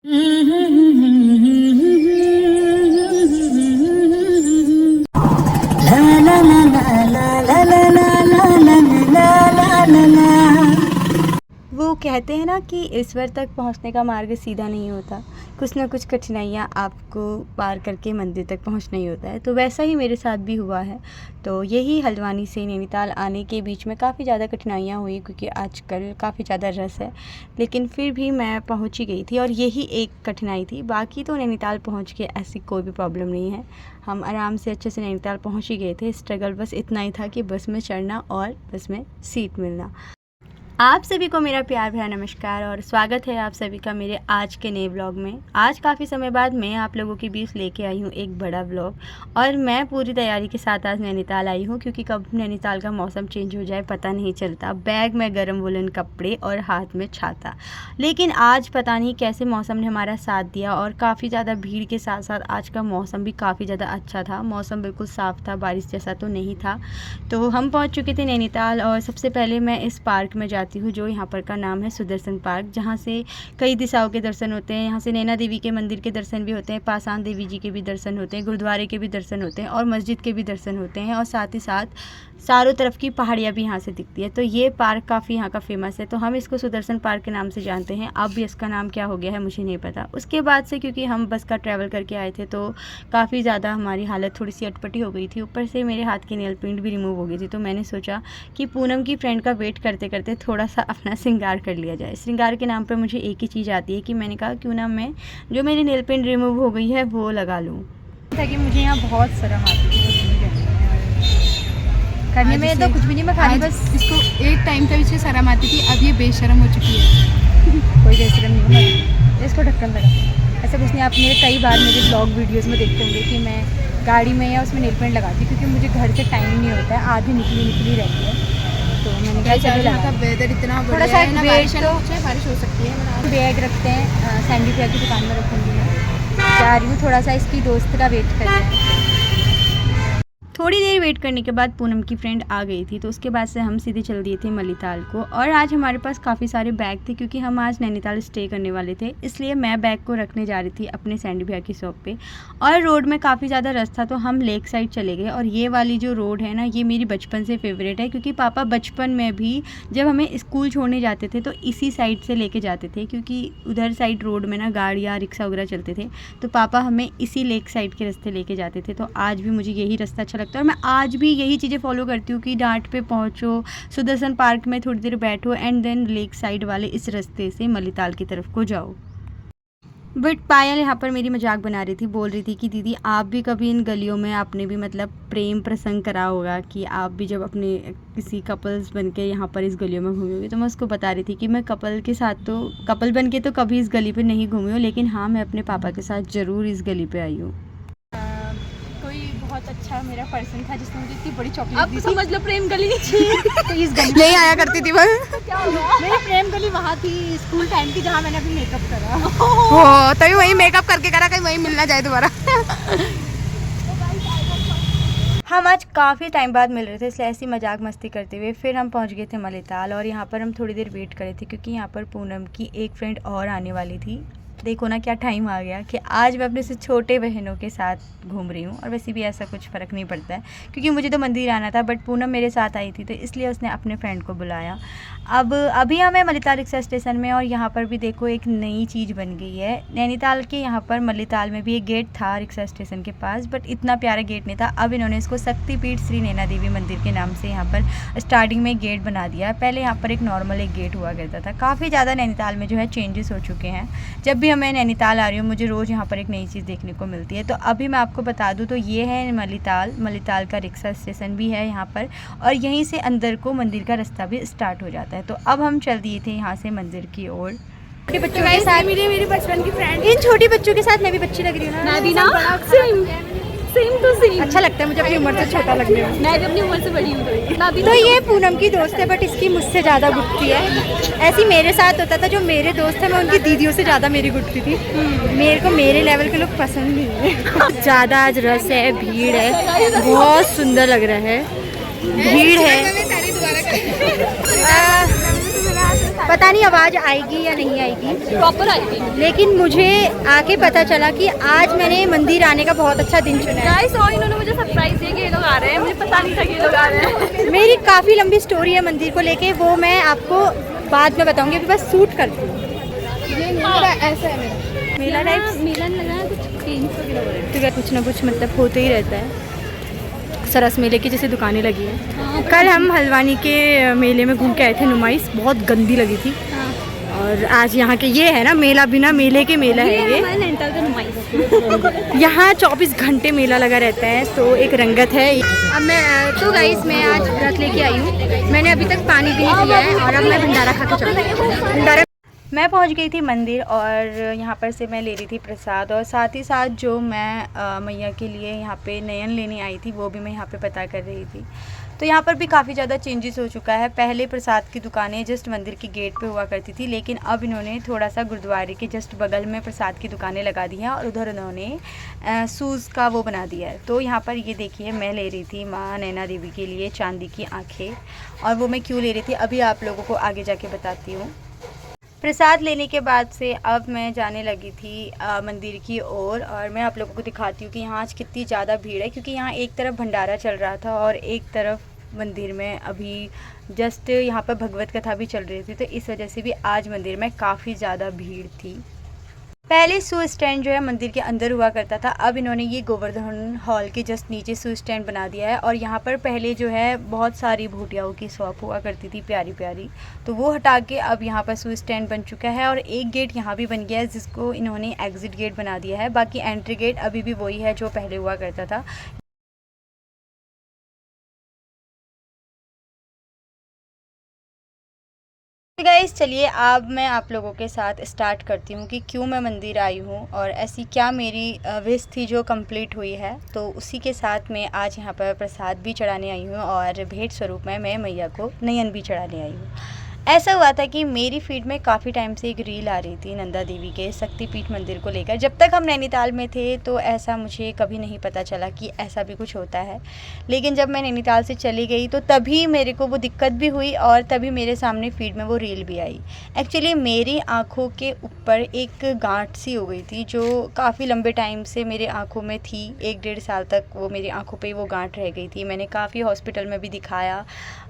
वो कहते हैं ना कि ईश्वर तक पहुंचने का मार्ग सीधा नहीं होता, कुछ ना कुछ कठिनाइयाँ आपको पार करके मंदिर तक पहुंचना ही होता है। तो वैसा ही मेरे साथ भी हुआ है। तो यही हल्द्वानी से नैनीताल आने के बीच में काफ़ी ज़्यादा कठिनाइयाँ हुई, क्योंकि आजकल काफ़ी ज़्यादा रश है, लेकिन फिर भी मैं पहुंच ही गई थी और यही एक कठिनाई थी। बाकी तो नैनीताल पहुंच के ऐसी कोई भी प्रॉब्लम नहीं है, हम आराम से अच्छे से नैनीताल पहुंच ही गए थे। स्ट्रगल बस इतना ही था कि बस में चढ़ना और बस में सीट मिलना। आप सभी को मेरा प्यार भरा नमस्कार और स्वागत है आप सभी का मेरे आज के नए व्लॉग में। आज काफ़ी समय बाद मैं आप लोगों के बीच लेके आई हूँ एक बड़ा व्लॉग, और मैं पूरी तैयारी के साथ आज नैनीताल आई हूँ, क्योंकि कब नैनीताल का मौसम चेंज हो जाए पता नहीं चलता। बैग में गर्म वुलन कपड़े और हाथ में छाता, लेकिन आज पता नहीं कैसे मौसम ने हमारा साथ दिया और काफ़ी ज़्यादा भीड़ के साथ साथ आज का मौसम भी काफ़ी ज़्यादा अच्छा था। मौसम बिल्कुल साफ़ था, बारिश जैसा तो नहीं था। तो हम पहुँच चुके थे नैनीताल, और सबसे पहले मैं इस पार्क में जाती हूँ जो यहाँ पर का नाम है सुदर्शन पार्क, जहाँ से कई दिशाओं के दर्शन होते हैं। यहाँ से नैना देवी के मंदिर के दर्शन भी होते हैं, पासान देवी जी के भी दर्शन होते हैं, गुरुद्वारे के भी दर्शन होते हैं और मस्जिद के भी दर्शन होते हैं, और साथ ही साथ चारों तरफ की पहाड़ियाँ भी यहाँ से दिखती है। तो ये पार्क काफ़ी यहाँ का फेमस है, तो हम इसको सुदर्शन पार्क के नाम से जानते हैं। अब भी इसका नाम क्या हो गया है मुझे नहीं पता। उसके बाद से क्योंकि हम बस का ट्रैवल करके आए थे तो काफ़ी ज़्यादा हमारी हालत थोड़ी सी अटपटी हो गई थी, ऊपर से मेरे हाथ की नेल पेंट भी रिमूव हो गई थी। तो मैंने सोचा कि पूनम की फ्रेंड का वेट करते करते थोड़ा सा अपना श्रृंगार कर लिया जाए। श्रृंगार के नाम पर मुझे एक ही चीज़ आती है कि मैंने कहा क्यों ना मैं जो मेरी नेल पेंट रिमूव हो गई है वो लगा लूँ, ताकि मुझे यहाँ बहुत शर्म आती है करने में। तो कुछ भी नहीं, मैं खाली बस इसको एक टाइम तक इससे शर्म आती थी, अब ये बेशर्म हो चुकी है। कोई बेशर्म नहीं है, इसको ढक्कन लगा। ऐसा कुछ नहीं, आप मेरे कई बार मेरे ब्लॉग वीडियोस में देखते होंगे कि मैं गाड़ी में या उसमें नेल पेंट लगाती हूँ, क्योंकि मुझे घर से टाइम नहीं होता है, आधी निकली रहती है। तो मैंने कहा चलो लगा। वेदर इतना थोड़ा सा है ना, बारिश हो सकती है। बैग रखते हैं, सैंडी भैया की दुकान में रखूँगी मैं। जा रही हूँ, थोड़ा सा इसकी दोस्त का वेट कर रहे हैं। थोड़ी देर वेट करने के बाद पूनम की फ्रेंड आ गई थी, तो उसके बाद से हम सीधे चल दिए थे मलीताल को। और आज हमारे पास काफ़ी सारे बैग थे, क्योंकि हम आज नैनीताल स्टे करने वाले थे, इसलिए मैं बैग को रखने जा रही थी अपने सैंडी भैया की शॉप पे। और रोड में काफ़ी ज़्यादा रश था, तो हम लेक साइड चले गए। और ये वाली जो रोड है ना, ये मेरी बचपन से फेवरेट है, क्योंकि पापा बचपन में भी जब हमें स्कूल छोड़ने जाते थे तो इसी साइड से लेके जाते थे, क्योंकि उधर साइड रोड में ना गाड़ियाँ रिक्शा वगैरह चलते थे, तो पापा हमें इसी लेक साइड के रास्ते लेके जाते थे। तो आज भी मुझे यही रास्ता अच्छा लगता है, और मैं आज भी यही चीज़ें फॉलो करती हूँ कि घाट पे पहुँचो, सुदर्शन पार्क में थोड़ी देर बैठो, एंड देन लेक साइड वाले इस रास्ते से मलीताल की तरफ को जाओ। बट पायल यहाँ पर मेरी मजाक बना रही थी, बोल रही थी कि दीदी आप भी कभी इन गलियों में आपने भी मतलब प्रेम प्रसंग करा होगा, कि आप भी जब अपने किसी कपल्स बन के यहाँ पर इस गलियों में घूमी होगी। तो मैं उसको बता रही थी कि मैं कपल के साथ तो कपल बन के तो कभी इस गली पे नहीं घूमी हूँ, लेकिन हाँ मैं अपने पापा के साथ ज़रूर इस गली पे आई हूँ। बहुत अच्छा मेरा पर्सन था जिसने मुझे इतनी बड़ी चॉकलेट दी थी। समझ लो प्रेम गली तो इस गली नहीं आया करती थी मैं। तो क्या होगा, मेरी प्रेम गली वहाँ थी स्कूल टाइम की, जहाँ मैंने अभी मेकअप करा। हो तभी वही मेकअप करके करा, कहीं वही मिलना जाए दोबारा। हम आज काफ़ी टाइम बाद मिल रहे थे, इसलिए ऐसी मजाक मस्ती करते हुए फिर हम पहुंच गए थे मलीताल। और यहाँ पर हम थोड़ी देर वेट करे थे, क्योंकि यहाँ पर पूनम की एक फ्रेंड और आने वाली थी। देखो ना क्या टाइम आ गया कि आज मैं अपने से छोटे बहनों के साथ घूम रही हूँ। और वैसे भी ऐसा कुछ फ़र्क नहीं पड़ता है, क्योंकि मुझे तो मंदिर आना था, बट पूनम मेरे साथ आई थी तो इसलिए उसने अपने फ्रेंड को बुलाया। अब अभी हमें मलीताल रिक्शा स्टेशन में, और यहाँ पर भी देखो एक नई चीज़ बन गई है नैनीताल के। यहाँ पर मलीताल में भी एक गेट था रिक्शा स्टेशन के पास, बट इतना प्यारा गेट नहीं था। अब इन्होंने इसको शक्तिपीठ श्री नैना देवी मंदिर के नाम से यहाँ पर स्टार्टिंग में गेट बना दिया। पहले यहाँ पर एक नॉर्मल एक गेट हुआ करता था। काफ़ी ज़्यादा नैनीताल में जो है चेंजेस हो चुके हैं। जब भी मैं नैनीताल आ रही हूँ मुझे रोज़ यहाँ पर एक नई चीज़ देखने को मिलती है। तो अभी मैं आपको बता दूँ तो ये है मलीताल का रिक्शा स्टेशन भी है यहाँ पर, और यहीं से अंदर को मंदिर का रास्ता भी स्टार्ट हो जाता है। तो अब हम चल दिए थे यहाँ से मंदिर की ओर। छोटे बच्चों के साथ मेरी बचपन की फ्रेंड, इन छोटी बच्चों के साथ मैं भी बच्ची लग रही हूँ ना। सेम टू सेम अच्छा लगता है मुझे अपनी उम्र से छोटा लगने में। मैं भी अपनी उम्र से बड़ी हूँ। तो ये पूनम की दोस्त है, बट इसकी मुझसे ज़्यादा गुटती है। ऐसी मेरे साथ होता था, जो मेरे दोस्त है मैं उनकी दीदियों से ज़्यादा मेरी गुटती थी। मेरे को मेरे लेवल के लोग पसंद नहीं है। ज़्यादा आज रस है, भीड़ है, बहुत सुंदर लग रहा है, भीड़ है। पता नहीं आवाज़ आएगी या नहीं आएगी, प्रॉपर आएगी। लेकिन मुझे आके पता चला कि आज मैंने मंदिर आने का बहुत अच्छा दिन चुना है। गाइस और इन्होंने मुझे सरप्राइज दिया कि ये लोग आ रहे हैं, मुझे पता नहीं था कि ये लोग आ रहे हैं। मेरी काफ़ी लंबी स्टोरी है मंदिर को लेके, वो मैं आपको बाद में बताऊंगी, अभी बस शूट करती हूँ। ये मेरा ऐसा है, मेरा मेला टाइप मिलन लगा है, कुछ गेम्स वगैरह हो रहे हैं। तो क्या कुछ ना कुछ मतलब होते ही रहता है। सरस मेले की जैसे दुकानें लगी हैं। हाँ, कल हम हल्द्वानी के मेले में घूम के आए थे, नुमाइश बहुत गंदी लगी थी। हाँ। और आज यहाँ के ये है ना मेला, बिना मेले के मेला है ये। हमारे नैनीताल का नुमाइश। यहाँ 24 घंटे मेला लगा रहता है, तो एक रंगत है। अब मैं गाइस मैं आज व्रत लेके आई हूँ, मैंने अभी तक पानी भी नहीं पिया है और अब मैं भंडारा खा के चलती हूँ। भंडारा मैं पहुंच गई थी मंदिर और यहाँ पर से मैं ले रही थी प्रसाद, और साथ ही साथ जो मैं मैया के लिए यहाँ पे नयन लेने आई थी वो भी मैं यहाँ पे पता कर रही थी। तो यहाँ पर भी काफ़ी ज़्यादा चेंजेस हो चुका है। पहले प्रसाद की दुकानें जस्ट मंदिर की गेट पे हुआ करती थी, लेकिन अब इन्होंने थोड़ा सा गुरुद्वारे के जस्ट बगल में प्रसाद की दुकानें लगा दी हैं और उधर उन्होंने शूज़ का वो बना दिया है। तो यहाँ पर ये देखिए मैं ले रही थी माँ नैना देवी के लिए चांदी की आँखें, और वो मैं क्यों ले रही थी अभी आप लोगों को आगे जाके बताती हूँ। प्रसाद लेने के बाद से अब मैं जाने लगी थी मंदिर की ओर, और मैं आप लोगों को दिखाती हूँ कि यहाँ आज कितनी ज़्यादा भीड़ है, क्योंकि यहाँ एक तरफ भंडारा चल रहा था और एक तरफ मंदिर में अभी जस्ट यहाँ पर भगवत कथा भी चल रही थी, तो इस वजह से भी आज मंदिर में काफ़ी ज़्यादा भीड़ थी। पहले शू स्टैंड जो है मंदिर के अंदर हुआ करता था, अब इन्होंने ये गोवर्धन हॉल के जस्ट नीचे शू स्टैंड बना दिया है। और यहाँ पर पहले जो है बहुत सारी भूटियाओं की शॉप हुआ करती थी प्यारी प्यारी, तो वो हटा के अब यहाँ पर शू स्टैंड बन चुका है। और एक गेट यहाँ भी बन गया है जिसको इन्होंने एग्जिट गेट बना दिया है, बाकी एंट्री गेट अभी भी वही है जो पहले हुआ करता था। गाइस चलिए अब मैं आप लोगों के साथ स्टार्ट करती हूँ कि क्यों मैं मंदिर आई हूँ और ऐसी क्या मेरी विश थी जो कंप्लीट हुई है। तो उसी के साथ मैं आज यहाँ पर प्रसाद भी चढ़ाने आई हूँ और भेंट स्वरूप में मैं मैया को नयन भी चढ़ाने आई हूँ। ऐसा हुआ था कि मेरी फीड में काफ़ी टाइम से एक रील आ रही थी नंदा देवी के शक्तिपीठ मंदिर को लेकर। जब तक हम नैनीताल में थे तो ऐसा मुझे कभी नहीं पता चला कि ऐसा भी कुछ होता है, लेकिन जब मैं नैनीताल से चली गई तो तभी मेरे को वो दिक्कत भी हुई और तभी मेरे सामने फीड में वो रील भी आई। एक्चुअली मेरी आँखों के ऊपर एक गांठ सी हो गई थी जो काफ़ी लंबे टाइम से मेरे आँखों में थी, 1-1.5 साल तक वो मेरी आँखों पे वो गांठ रह गई थी। मैंने काफ़ी हॉस्पिटल में भी दिखाया,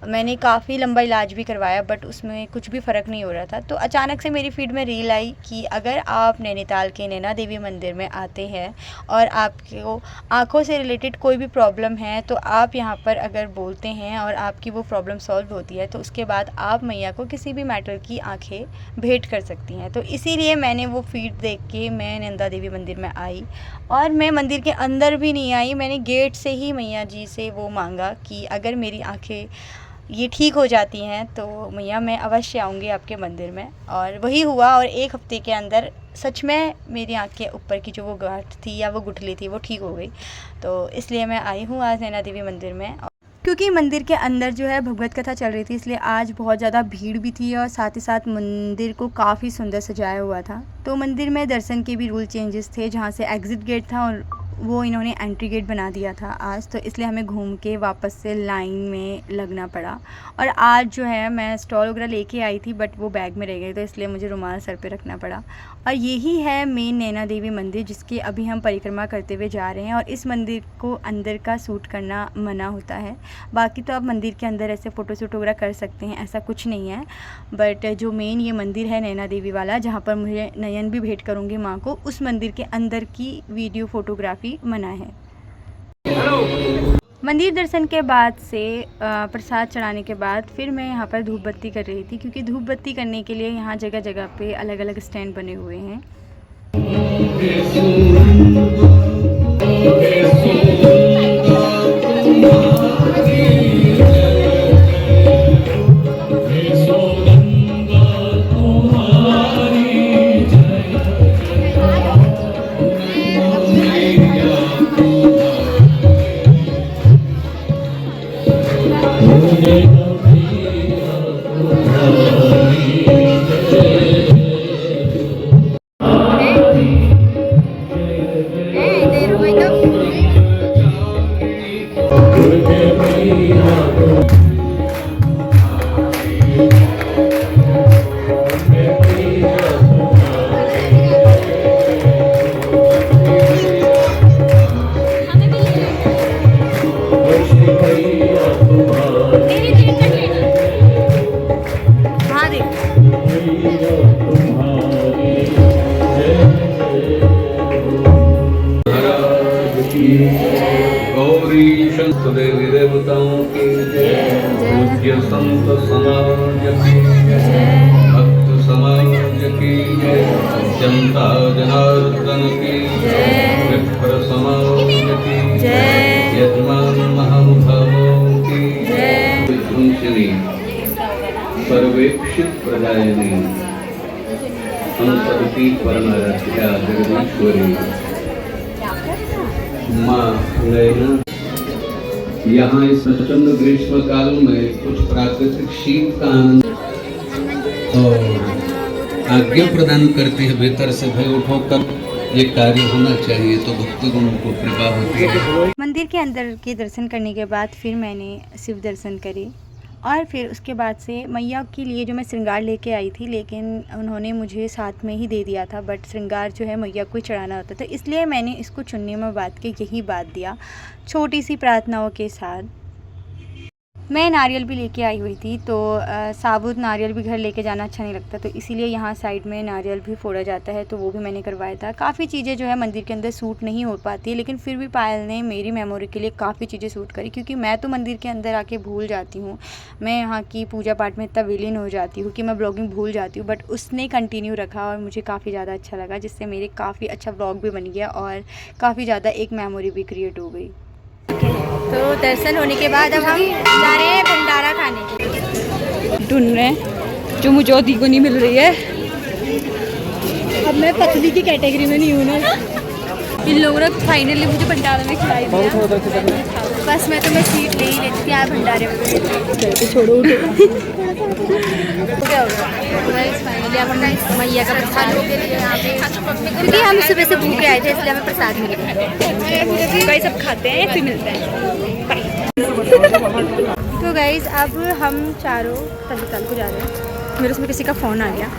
मैंने काफ़ी लंबा इलाज भी करवाया, बट उसमें कुछ भी फ़र्क नहीं हो रहा था। तो अचानक से मेरी फीड में रील आई कि अगर आप नैनीताल के नैना देवी मंदिर में आते हैं और आपको आँखों से रिलेटेड कोई भी प्रॉब्लम है तो आप यहाँ पर अगर बोलते हैं और आपकी वो प्रॉब्लम सॉल्व होती है तो उसके बाद आप मैया को किसी भी मैटर की आँखें भेंट कर सकती हैं। तो इसीलिए मैंने वो फीड देख के मैं नंदा देवी मंदिर में आई, और मैं मंदिर के अंदर भी नहीं आई, मैंने गेट से ही मैया जी से वो मांगा कि अगर मेरी आँखें ये ठीक हो जाती हैं तो मैया मैं अवश्य आऊँगी आपके मंदिर में। और वही हुआ, और 1 हफ्ते के अंदर सच में मेरी आँख के ऊपर की जो वो गांठ थी या वो गुठली थी वो ठीक हो गई। तो इसलिए मैं आई हूँ आज नैना देवी मंदिर में, क्योंकि मंदिर के अंदर जो है भगवत कथा चल रही थी, इसलिए आज बहुत ज़्यादा भीड़ भी थी और साथ ही साथ मंदिर को काफ़ी सुंदर सजाया हुआ था। तो मंदिर में दर्शन के भी रूल चेंजेस थे, जहाँ से एग्ज़िट गेट था और वो इन्होंने एंट्री गेट बना दिया था आज, तो इसलिए हमें घूम के वापस से लाइन में लगना पड़ा। और आज जो है मैं स्टॉल वगैरह लेके आई थी बट वो बैग में रह गई, तो इसलिए मुझे रुमाल सर पे रखना पड़ा। और यही है मेन नैना देवी मंदिर जिसकी अभी हम परिक्रमा करते हुए जा रहे हैं। और इस मंदिर को अंदर का शूट करना मना होता है, बाकी तो आप मंदिर के अंदर ऐसे फ़ोटो शूट वगैरह कर सकते हैं, ऐसा कुछ नहीं है। बट जो मेन ये मंदिर है नैना देवी वाला, जहाँ पर मुझे नयन भी भेंट करूँगी माँ को, उस मंदिर के अंदर की वीडियो फोटोग्राफी मना है। मंदिर दर्शन के बाद से प्रसाद चढ़ाने के बाद फिर मैं यहाँ पर धूप बत्ती कर रही थी, क्योंकि धूप बत्ती करने के लिए यहाँ जगह जगह पे अलग अलग स्टैंड बने हुए हैं। पूज्य संत समाज की भक्त समाज की जनता जनार्दन की विप्र समाज की यजमान महानुभावों की विध्वंसिनी सर्वेक्षित प्रदायिनी अंतर्ती परमाराध्या जगदीश्वरी माँ नैना, यहाँ इस प्रचंड ग्रीष्म काल में कुछ प्राकृतिक शीत का आनंद और आज्ञा प्रदान करती है भीतर से, भाई उठो कर ये कार्य होना चाहिए, तो भक्ति गुण को कृपा होती है। मंदिर के अंदर के दर्शन करने के बाद फिर मैंने शिव दर्शन करे और फिर उसके बाद से मैया के लिए जो मैं श्रृंगार लेके आई थी, लेकिन उन्होंने मुझे साथ में ही दे दिया था, बट श्रृंगार जो है मैया को चढ़ाना होता था, इसलिए मैंने इसको चुन्नी में बांध के यही बात दिया छोटी सी प्रार्थनाओं के साथ। मैं नारियल भी लेके आई हुई थी, तो साबुत नारियल भी घर लेके जाना अच्छा नहीं लगता, तो इसीलिए यहाँ साइड में नारियल भी फोड़ा जाता है, तो वो भी मैंने करवाया था। काफ़ी चीज़ें जो है मंदिर के अंदर सूट नहीं हो पाती, लेकिन फिर भी पायल ने मेरी मेमोरी के लिए काफ़ी चीज़ें सूट करी, क्योंकि मैं तो मंदिर के अंदर आके भूल जाती हूँ, मैं यहाँ की पूजा पाठ में इतना विलीन हो जाती हूँ कि मैं ब्लॉगिंग भूल जाती हूँ, बट उसने कंटिन्यू रखा और मुझे काफ़ी ज़्यादा अच्छा लगा, जिससे मेरे काफ़ी अच्छा ब्लॉग भी बन गया और काफ़ी ज़्यादा एक मेमोरी भी क्रिएट हो गई। तो दर्शन होने के बाद अब हम जा रहे हैं भंडारा खाने, ढूंढ रहे हैं जो मुझे को नहीं मिल रही है। अब मैं पतली की कैटेगरी में नहीं हूँ ना, इन लोगों ने फाइनली मुझे भंडारा में खिलाई दिया। बस मैं तो सीट ले ही लेती थी यार भंडारे में, छोड़ो क्या होगा। फाइनली अब हम मैया का प्रसाद क्योंकि हम सुबह से भूखे आए थे, इसलिए हमें प्रसाद मिल गया। भाई सब खाते हैं फिर मिलते हैं। तो गाइज़ अब हम चारों तलिताल को जा रहे हैं, मेरे उसमें किसी का फ़ोन आ गया।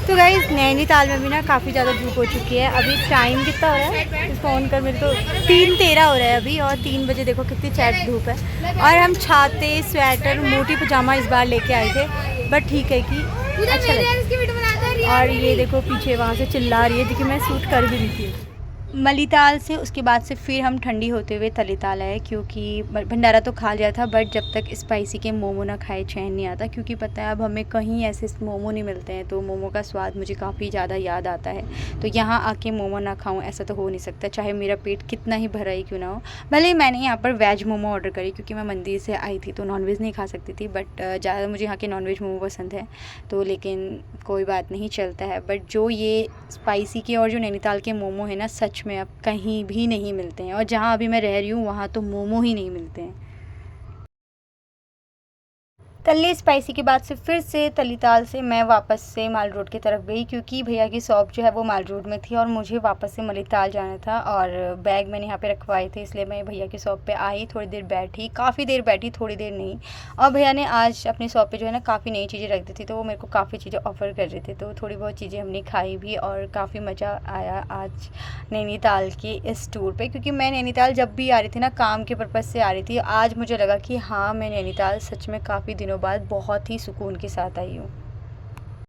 तो गाइज़ नैनीताल में भी ना काफ़ी ज़्यादा धूप हो चुकी है। अभी टाइम कितना हो रहा है फ़ोन कर मेरे तो 3:13 हो रहा है अभी, और 3 बजे देखो कितनी चैट धूप है। और हम छाते स्वेटर मोटी पजामा इस बार लेके आए थे, बट ठीक है कि अच्छा लगा। और ये देखो पीछे वहाँ से चिल्ला रही है, देखिए मैं शूट कर भी रही थी। मलीताल से उसके बाद से फिर हम ठंडी होते हुए तलीताल आए, क्योंकि भंडारा तो खा लिया था, बट जब तक स्पाइसी के मोमो ना खाए चैन नहीं आता, क्योंकि पता है अब हमें कहीं ऐसे मोमो नहीं मिलते हैं, तो मोमो का स्वाद मुझे काफ़ी ज़्यादा याद आता है। तो यहाँ आके मोमो ना खाऊं ऐसा तो हो नहीं सकता, चाहे मेरा पेट कितना ही भरा ही क्यों ना हो। भले ही मैंने यहाँ पर वेज मोमो ऑर्डर करी, क्योंकि मैं मंदिर से आई थी तो नॉनवेज नहीं खा सकती थी, बट ज़्यादा मुझे यहाँ के नॉनवेज मोमो पसंद है, तो लेकिन कोई बात नहीं चलता है। बट जो ये स्पाइसी के और जो नैनीताल के मोमो है ना, सच में अब कहीं भी नहीं मिलते हैं, और जहाँ अभी मैं रह रही हूँ वहाँ तो मोमो ही नहीं मिलते हैं। तल्ली स्पाइसी के बाद से फिर से तलीताल से मैं वापस से माल रोड की तरफ गई, क्योंकि भैया की शॉप जो है वो माल रोड में थी और मुझे वापस से मलीताल जाना था, और बैग मैंने यहाँ पे रखवाए थे, इसलिए मैं भैया की शॉप पे आई, थोड़ी देर बैठी, काफ़ी देर बैठी, थोड़ी देर नहीं। और भैया ने आज अपनी शॉप पे जो है ना काफ़ी नई चीज़ें रख दी थी, तो वो मेरे को काफ़ी चीज़ें ऑफ़र कर रहे थे, तो थोड़ी बहुत चीज़ें हमने खाई भी और काफ़ी मज़ा आया आज नैनीताल के इस टूर पर। क्योंकि मैं नैनीताल जब भी आ रही थी ना काम के पर्पज़ से आ रही थी, आज मुझे लगा कि हाँ मैं नैनीताल सच में काफ़ी दिनों बाद बहुत ही सुकून के साथ आई हूँ।